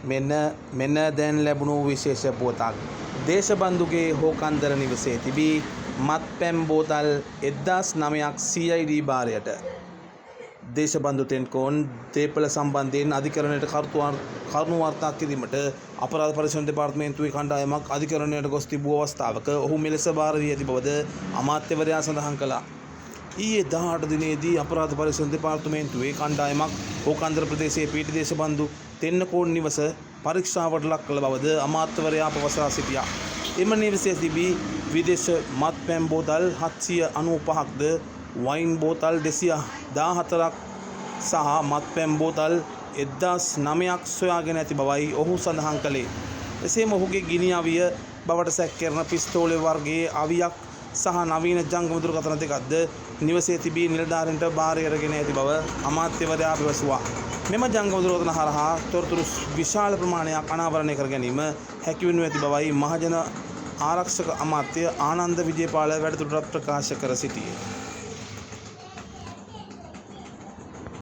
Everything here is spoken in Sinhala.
මෙන්න දැන් ලැබුණු විශේෂ පුවතක්. දේශබන්දුගේ හෝකන්දර නිවසේ තිබී මත්පැන් බෝතල් 1900ක් CID භාරයට. දේශබන්දු තෙන්කෝන් දේපළ සම්බන්ධයෙන් අධිකරණයට කරුණු වාර්තා කිරීමට අපරාධ පරීක්ෂණ දෙපාර්තමේන්තුවේ කණ්ඩායමක් අධිකරණයට ගොස් තිබූ අවස්ථාවක ඔහු මෙලෙස භාර දී ඇති බවද අමාත්‍යවරයා සඳහන් කළා. ඊයේ 18 දිනේදී අපරාධ පරීක්ෂණ දෙපාර්තමේන්තුවේ කණ්ඩායමක් හෝකන්දර ප්‍රදේශයේ පීටි දේශබන්දු තෙන්නකෝන් නිවස පරීක්ෂාවට ලක් කළ බවද අමාත්‍යවරයා පවසා සිටියා. එම නිවසේ තිබී විදේශ මත්පැන් බෝතල් 795ක්ද වයින් බෝතල් 214ක් සහ මත්පැන් බෝතල් 1900ක් සොයාගෙන ඇති බවයි ඔහු සඳහන් කළේ. එසේම ඔහුගේ ගිනි අවිය බවට සැකකරන පිස්තෝලේ වර්ගයේ අවියක් සහ නවීන ජංගම දුරකථන දෙකක්ද නිවසේ තිබී නිලධාරීන්ට භාරය අරගෙන ඇති බව අමාත්‍යවරයා පැවසුවා. මෙම ජංගම දුරකථන හරහා තොරතුරු විශාල ප්‍රමාණයක් අනාවරණය කර ගැනීම හැකි වෙනු ඇති බවයි මහජන ආරක්ෂක අමාත්‍ය ආනන්ද විජේපාල වැඩිදුරටත් ප්‍රකාශ කර සිටියේ.